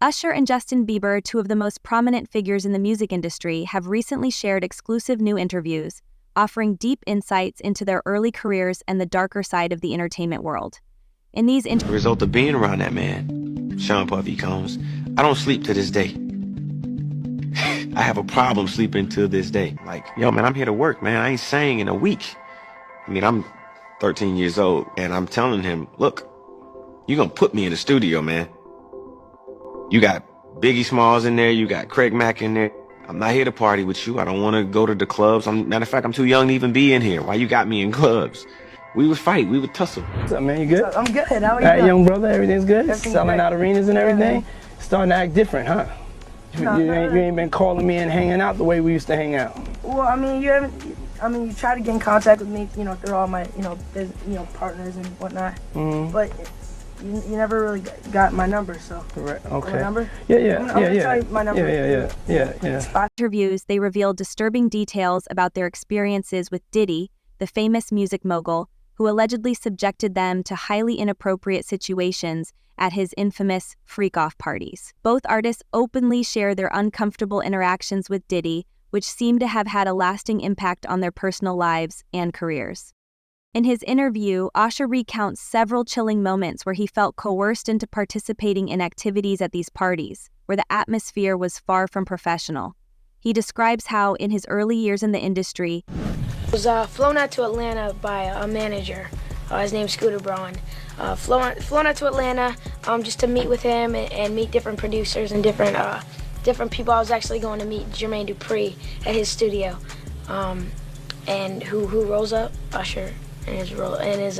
Usher and Justin Bieber, two of the most prominent figures in the music industry, have recently shared exclusive new interviews, offering deep insights into their early careers and the darker side of the entertainment world. In these The result of being around that man, Sean Puffy Combs, I don't sleep to this day. I have a problem sleeping to this day. Like, yo, man, I'm here to work, man. I ain't sang in a week. I mean, I'm 13 years old, and I'm telling him, look, you're gonna put me in the studio, man. You got Biggie Smalls in there, you got Craig Mack in there. I'm not here to party with you. I don't want to go to the clubs. Matter of fact, I'm too young to even be in here. Why you got me in clubs? We would fight, we would tussle. What's up, man? You good? I'm good. How are you Alright, young brother, everything's good? Everything's Selling great. out arenas and everything? Starting to act different, huh? No, You ain't been calling me and hanging out the way we used to hang out. Well, I mean, you tried to get in contact with me, through all my, partners and whatnot. Mm-hmm. But you never really got my number, so. Right, okay. My number? Yeah. I'm gonna tell you my number. Yeah. interviews, they revealed disturbing details about their experiences with Diddy, the famous music mogul, who allegedly subjected them to highly inappropriate situations at his infamous freak-off parties. Both artists openly share their uncomfortable interactions with Diddy, which seem to have had a lasting impact on their personal lives and careers. In his interview, Usher recounts several chilling moments where he felt coerced into participating in activities at these parties, where the atmosphere was far from professional. He describes how, in his early years in the industry, I was flown out to Atlanta by a manager. His name's Scooter Braun. Flown out to Atlanta just to meet with him and meet different producers and different people. I was actually going to meet Jermaine Dupri at his studio. And who rolls up? Usher in his Range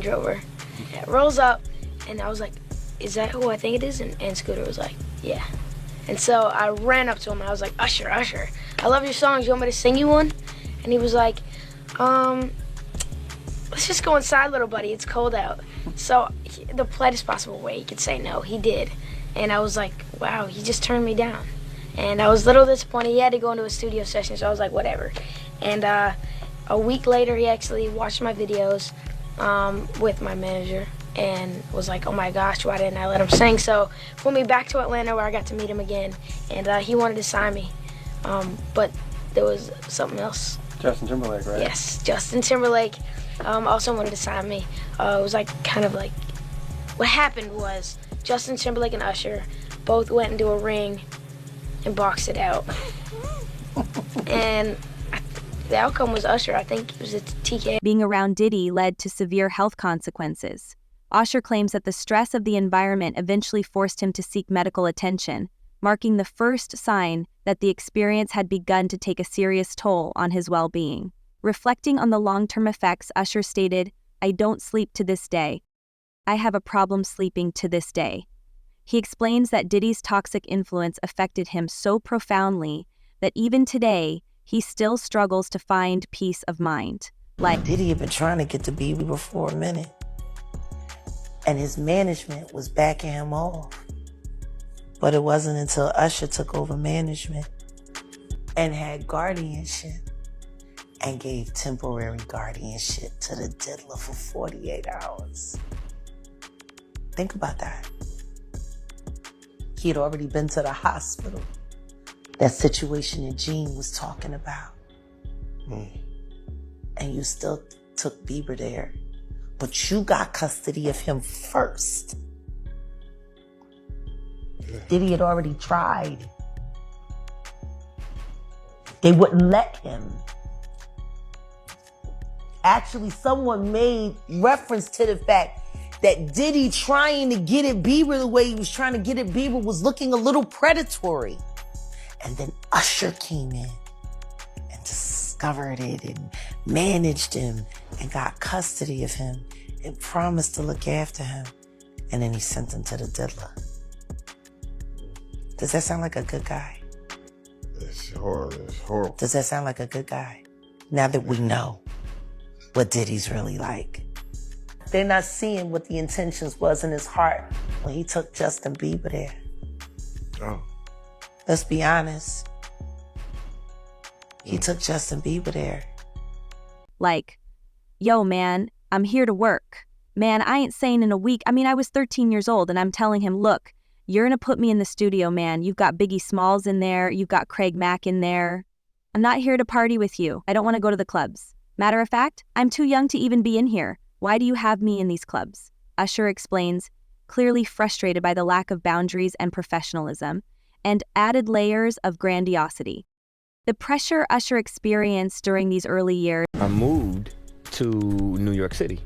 Rover. Yeah, rolls up, and I was like, "Is that who I think it is?" And Scooter was like, "Yeah." And so I ran up to him and I was like, Usher, I love your songs. You want me to sing you one? And he was like, let's just go inside, little buddy. It's cold out. So the politest possible way he could say no, he did. And I was like, wow, he just turned me down. And I was a little disappointed. He had to go into a studio session, so I was like, whatever. And a week later, he actually watched my videos with my manager and was like, oh my gosh, why didn't I let him sing? So flew me back to Atlanta where I got to meet him again, and he wanted to sign me. But there was something else. Justin Timberlake, right? Yes, Justin Timberlake also wanted to sign me. It was like kind of like, what happened was Justin Timberlake and Usher both went into a ring and boxed it out. And the outcome was Usher. I think it was a TK. being around Diddy led to severe health consequences. Usher claims that the stress of the environment eventually forced him to seek medical attention, marking the first sign that the experience had begun to take a serious toll on his well-being. Reflecting on the long-term effects, Usher stated, "I don't sleep to this day. I have a problem sleeping to this day." He explains that Diddy's toxic influence affected him so profoundly that even today, he still struggles to find peace of mind. Like, Diddy had been trying to get to Bieber for a minute, and his management was backing him off. But it wasn't until Usher took over management and had guardianship and gave temporary guardianship to the diddler for 48 hours. Think about that. He had already been to the hospital. That situation that Gene was talking about. And you still took Bieber there. But you got custody of him first. Diddy had already tried. They wouldn't let him. Actually, someone made reference to the fact that Diddy trying to get at Bieber the way he was trying to get at Bieber was looking a little predatory. And then Usher came in and discovered it and managed him and got custody of him and promised to look after him. And then he sent him to the diddler. Does that sound like a good guy? It's horrible. Does that sound like a good guy? Now that we know what Diddy's really like. They're not seeing what the intentions was in his heart when he took Justin Bieber there. Oh. Let's be honest. He took Justin Bieber there. yo man, I'm here to work. Man, I ain't saying in a week. I was 13 years old and I'm telling him, look, you're gonna put me in the studio, man. You've got Biggie Smalls in there. You've got Craig Mack in there. I'm not here to party with you. I don't want to go to the clubs. Matter of fact, I'm too young to even be in here. Why do you have me in these clubs? Usher explains, clearly frustrated by the lack of boundaries and professionalism, and added layers of grandiosity. The pressure Usher experienced during these early years. I moved to New York City,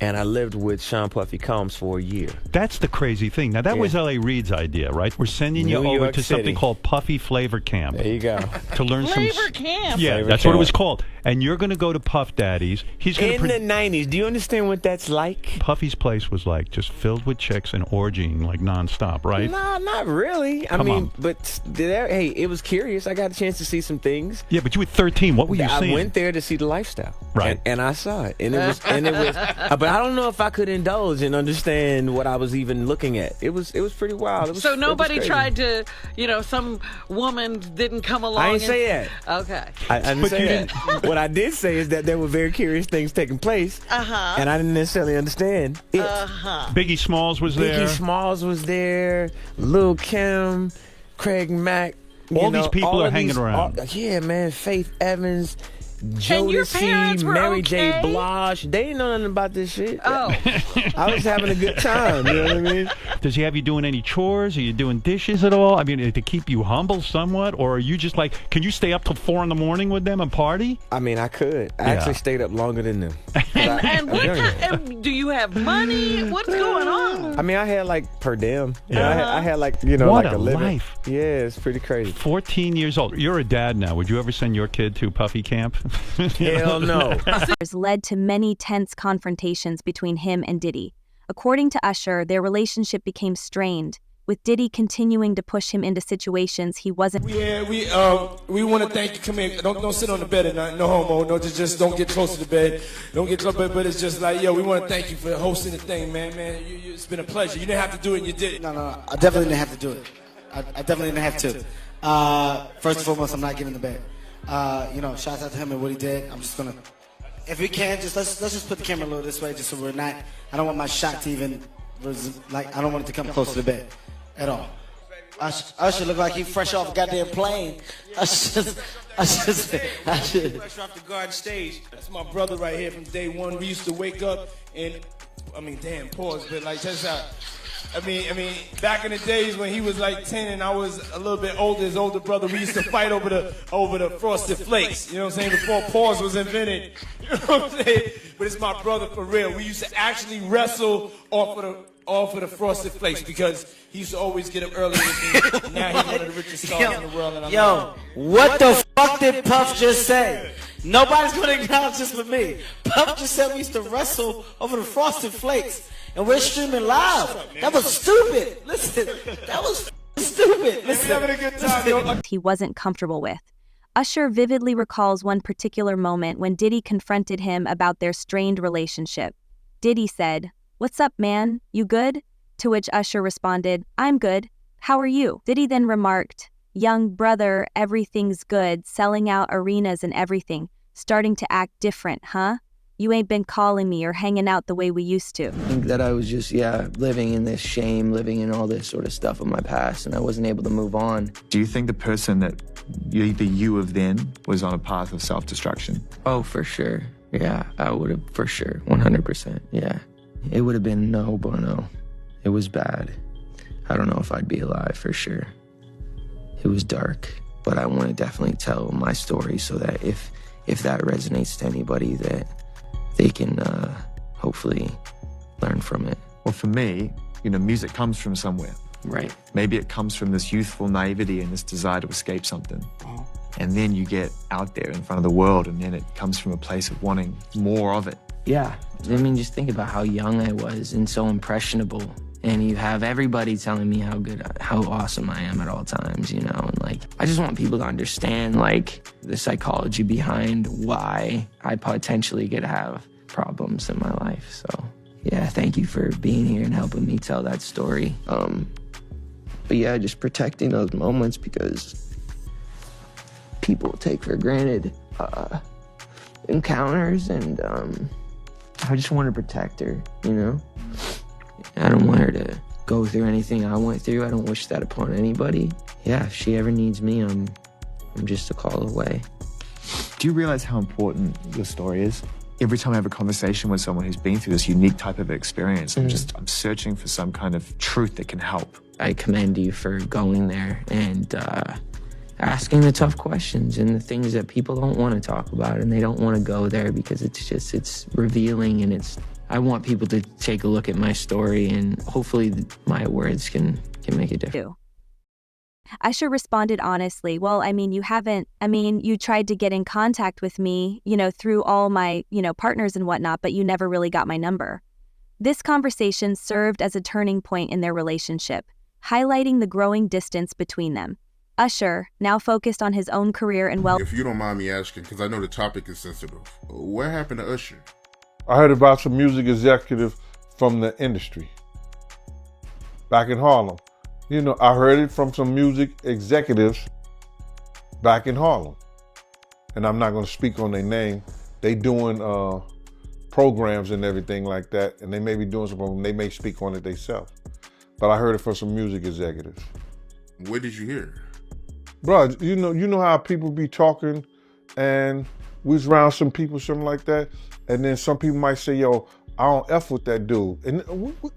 and I lived with Sean Puffy Combs for a year. That's the crazy thing. Now, that was L.A. Reid's idea, right? We're sending you over to something called Puffy Flavor Camp. There you go. To learn Flavor Camp. Yeah, Flavor that's Camp. what it was called. And you're going to go to Puff Daddy's. He's going In the 90s, do you understand what that's like? Puffy's place was like just filled with chicks and orgying like nonstop, right? No, not really. Come on. But hey, it was curious. I got a chance to see some things. Yeah, but you were 13. What were you seeing? I went there to see the lifestyle. Right. And I saw it. And it was but I don't know if I could indulge and understand what I was even looking at. It was pretty wild. So nobody tried to, some woman didn't come along. I didn't say that. Okay. I didn't say that. What I did say is that there were very curious things taking place. And I didn't necessarily understand it. Biggie Smalls was there. Biggie Smalls was there. Lil' Kim, Craig Mack. All these people are hanging around. Yeah, man. Faith Evans, And your parents Jodeci, were Mary okay? J. Blige. They didn't know nothing about this shit. Oh. I was having a good time. You know what I mean? Does he have you doing any chores? Are you doing dishes at all? To keep you humble somewhat? Or are you just like, can you stay up till 4 a.m. with them and party? I could. I actually stayed up longer than them. And do you have money? What's going on? I had like per diem. Yeah. I had like, What like a a living. life. Yeah, it's pretty crazy. 14 years old. You're a dad now. Would you ever send your kid to Puffy Camp? Hell no. led to many tense confrontations between him and Diddy. According to Usher, their relationship became strained, with Diddy continuing to push him into situations he wasn't. Yeah, we want to thank you. Come here. Don't sit on the bed at night. No homo. No, just don't get close to the bed. Don't get close. But it's just like, we want to thank you for hosting the thing, man. It's been a pleasure. You didn't have to do it, and you did it. No, I definitely didn't have to do it. I definitely didn't have to. First and foremost, I'm not giving the bed. Shout out to him and what he did. I'm just gonna, if we can, let's just put the camera a little this way, just so we're not. I don't want my shot to even, I don't want it to come close to the bed, at all. Usher look like he fresh off a goddamn plane. Usher. Fresh off the garden stage. That's my brother right here from day one. We used to wake up and, pause, but that's how. Back in the days when he was like 10 and I was a little bit older, his older brother, we used to fight over the Frosted Flakes. You know what I'm saying? Before pause was invented. You know what I'm saying? But it's my brother for real. We used to actually wrestle off of the Frosted Flakes because he used to always get up early with me. Now he's one of the richest stars in the world. And What the fuck did Puff just say? Nobody's gonna acknowledge this but me. Puff just said we used to wrestle over the Frosted Flakes. And we're streaming live. That was stupid. Listen, that was stupid. Listen, having a good time. He wasn't comfortable with. Usher vividly recalls one particular moment when Diddy confronted him about their strained relationship. Diddy said, "What's up, man? You good?" To which Usher responded, "I'm good. How are you?" Diddy then remarked, "Young brother, everything's good, selling out arenas and everything, starting to act different, huh? You ain't been calling me or hanging out the way we used to." I think that I was just, living in this shame, living in all this sort of stuff of my past, and I wasn't able to move on. Do you think the person that the you of then was on a path of self-destruction? Oh, for sure. Yeah, I would have, for sure, 100%, yeah. It would have been no bueno. It was bad. I don't know if I'd be alive, for sure. It was dark, but I want to definitely tell my story so that if that resonates to anybody, that they can hopefully learn from it. Well, for me, music comes from somewhere. Right. Maybe it comes from this youthful naivety and this desire to escape something. And then you get out there in front of the world, and then it comes from a place of wanting more of it. Yeah. Just think about how young I was and so impressionable. And you have everybody telling me how awesome I am at all times, and I just want people to understand, the psychology behind why I potentially could have problems in my life. So, yeah, thank you for being here and helping me tell that story. But yeah, just protecting those moments because people take for granted encounters and I just want to protect her, you know? I don't want her to go through anything I went through. I don't wish that upon anybody. Yeah, if she ever needs me, I'm just a call away. Do you realize how important your story is? Every time I have a conversation with someone who's been through this unique type of experience, I'm searching for some kind of truth that can help. I commend you for going there and asking the tough questions and the things that people don't want to talk about, and they don't want to go there because it's revealing, and I want people to take a look at my story, and hopefully my words can make a difference. Usher responded honestly, well, you tried to get in contact with me, through all my, partners and whatnot, but you never really got my number. This conversation served as a turning point in their relationship, highlighting the growing distance between them. Usher, now focused on his own career and If you don't mind me asking, because I know the topic is sensitive, what happened to Usher? I heard about some music executive from the industry back in Harlem. I heard it from some music executives back in Harlem. And I'm not going to speak on their name. They doing programs and everything like that, and they may be doing something, they may speak on it themselves. But I heard it from some music executives. Where did you hear? Bro, you know how people be talking, and we was around some people, something like that, and then some people might say, yo, I don't F with that dude. And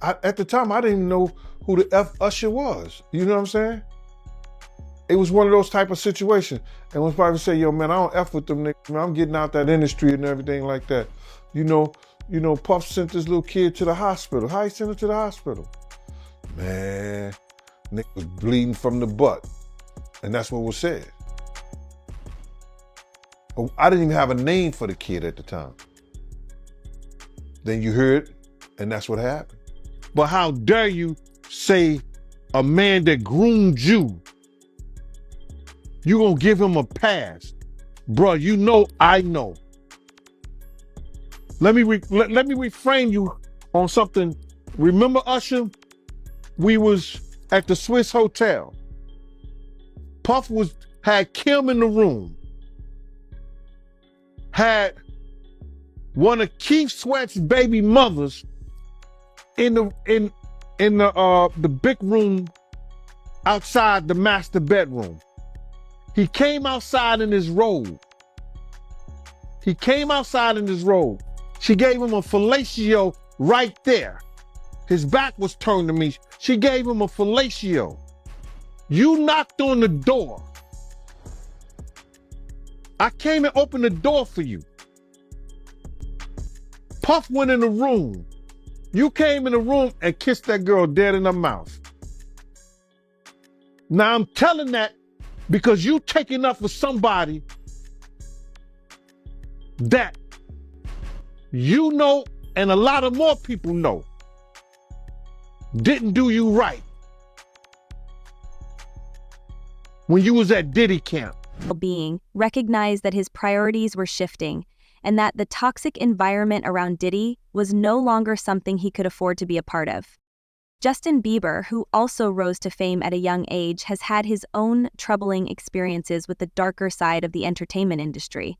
at the time, I didn't even know who the F Usher was. You know what I'm saying? It was one of those type of situations. And when probably say, yo, man, I don't F with them niggas. Man, I'm getting out that industry and everything like that. Puff sent this little kid to the hospital. How he sent him to the hospital? Man, nigga was bleeding from the butt. And that's what was said. I didn't even have a name for the kid at the time. Then you heard, and that's what happened. But how dare you say a man that groomed you, you gonna give him a pass? Bruh, I know. Let me reframe you on something. Remember Usher? We was at the Swiss Hotel. Puff had Kim in the room. Had one of Keith Sweat's baby mothers in the big room outside the master bedroom. He came outside in his robe. She gave him a fellatio right there. His back was turned to me. She gave him a fellatio. You knocked on the door. I came and opened the door for you. Puff went in the room. You came in the room and kissed that girl dead in her mouth. Now I'm telling that because you taking up for somebody that you know and a lot of more people know didn't do you right when you was at Diddy camp. Being recognized that his priorities were shifting and that the toxic environment around Diddy was no longer something he could afford to be a part of. Justin Bieber, who also rose to fame at a young age, has had his own troubling experiences with the darker side of the entertainment industry.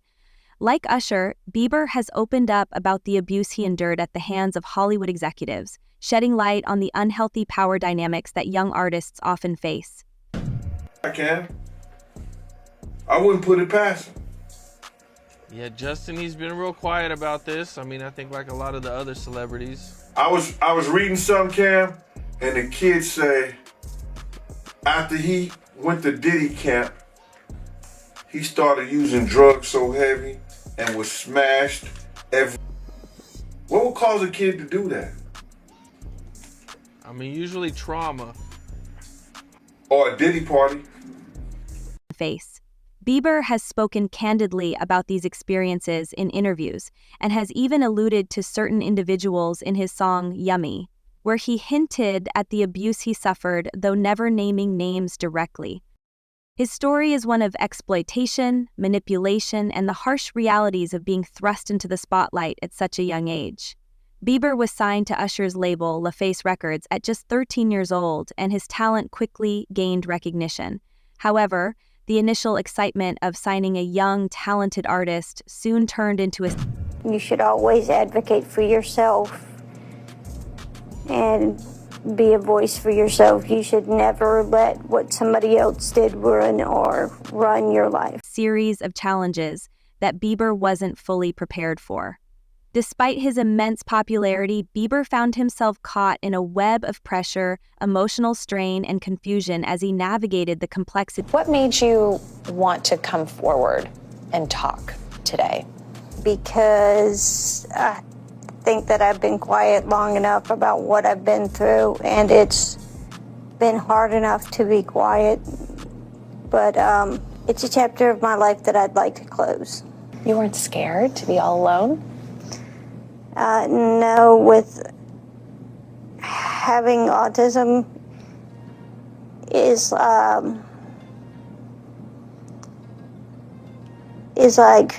Like Usher, Bieber has opened up about the abuse he endured at the hands of Hollywood executives, shedding light on the unhealthy power dynamics that young artists often face. I wouldn't put it past him. Yeah, Justin, he's been real quiet about this. I think like a lot of the other celebrities. I was reading some, Cam, and the kids say after he went to Diddy camp, he started using drugs so heavy and was smashed every. What would cause a kid to do that? Usually trauma. Or a Diddy party. Face. Bieber has spoken candidly about these experiences in interviews and has even alluded to certain individuals in his song Yummy, where he hinted at the abuse he suffered, though never naming names directly. His story is one of exploitation, manipulation, and the harsh realities of being thrust into the spotlight at such a young age. Bieber was signed to Usher's label, LaFace Records, at just 13 years old, and his talent quickly gained recognition. However, the initial excitement of signing a young, talented artist soon turned into a You should always advocate for yourself and be a voice for yourself. You should never let what somebody else did run your life. Series of challenges that Bieber wasn't fully prepared for. Despite his immense popularity, Bieber found himself caught in a web of pressure, emotional strain, and confusion as he navigated the complexity. What made you want to come forward and talk today? Because I think that I've been quiet long enough about what I've been through, and it's been hard enough to be quiet, but it's a chapter of my life that I'd like to close. You weren't scared to be all alone? No, with having autism is like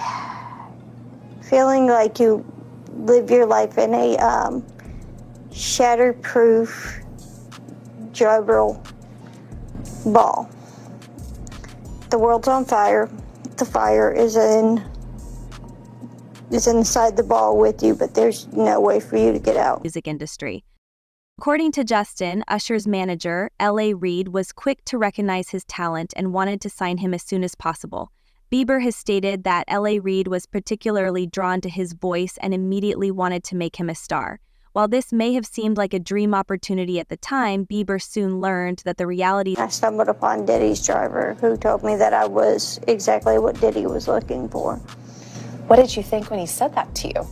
feeling like you live your life in a shatterproof juggle ball. The world's on fire. The fire is inside the ball with you, but there's no way for you to get out. Music industry. According to Justin, Usher's manager, L.A. Reid, was quick to recognize his talent and wanted to sign him as soon as possible. Bieber has stated that L.A. Reid was particularly drawn to his voice and immediately wanted to make him a star. While this may have seemed like a dream opportunity at the time, Bieber soon learned that the reality... I stumbled upon Diddy's driver, who told me that I was exactly what Diddy was looking for. What did you think when he said that to you?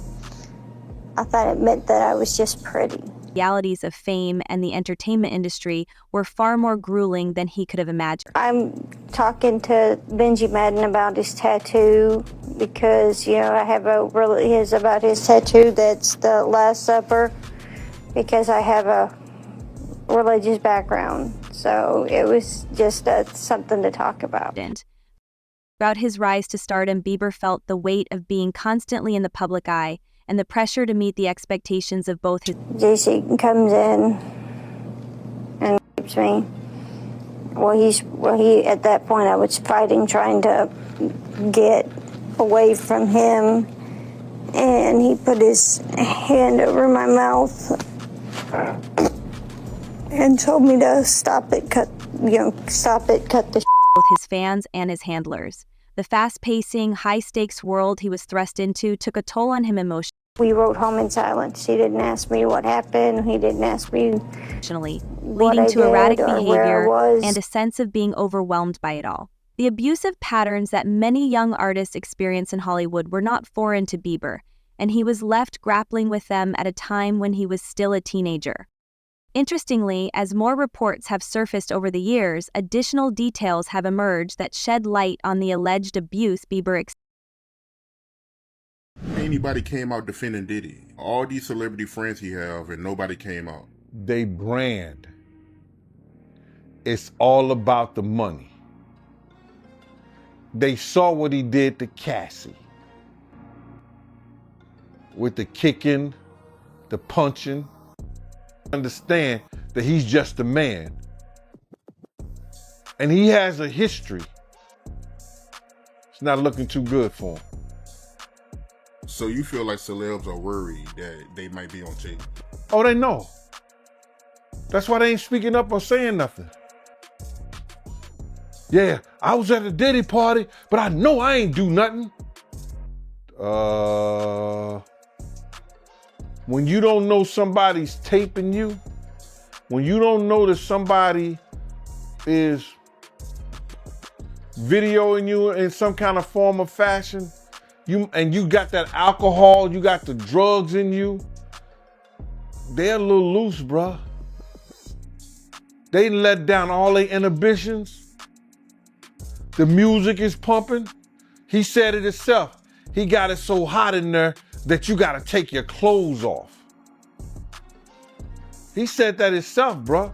I thought it meant that I was just pretty. Realities of fame and the entertainment industry were far more grueling than he could have imagined. I'm talking to Benji Madden about his tattoo because, I have about his tattoo that's the Last Supper, because I have a religious background. So it was just something to talk about. Throughout his rise to stardom, Bieber felt the weight of being constantly in the public eye and the pressure to meet the expectations of both his... JC comes in and rapes me. He at that point I was fighting, trying to get away from him, and he put his hand over my mouth and told me to stop it, cut the both his fans and his handlers. The fast-pacing, high-stakes world he was thrust into took a toll on him emotionally. We rode home in silence. He didn't ask me what happened. He didn't ask me leading to erratic behavior and a sense of being overwhelmed by it all. The abusive patterns that many young artists experience in Hollywood were not foreign to Bieber, and he was left grappling with them at a time when he was still a teenager. Interestingly, as more reports have surfaced over the years, additional details have emerged that shed light on the alleged abuse Bieber experienced. Anybody came out defending Diddy. All these celebrity friends he have, and nobody came out. They brand. It's all about the money. They saw what he did to Cassie. With the kicking, the punching. Understand that he's just a man. And he has a history. It's not looking too good for him. So you feel like celebs are worried that they might be on tape? Oh, they know. That's why they ain't speaking up or saying nothing. Yeah, I was at a Diddy party, but I know I ain't do nothing. When you don't know somebody's taping you, when you don't know that somebody is videoing you in some kind of form of fashion, you got that alcohol, you got the drugs in you, they're a little loose, bruh. They let down all their inhibitions. The music is pumping. He said it himself. He got it so hot in there that you gotta take your clothes off. He said that himself, bruh.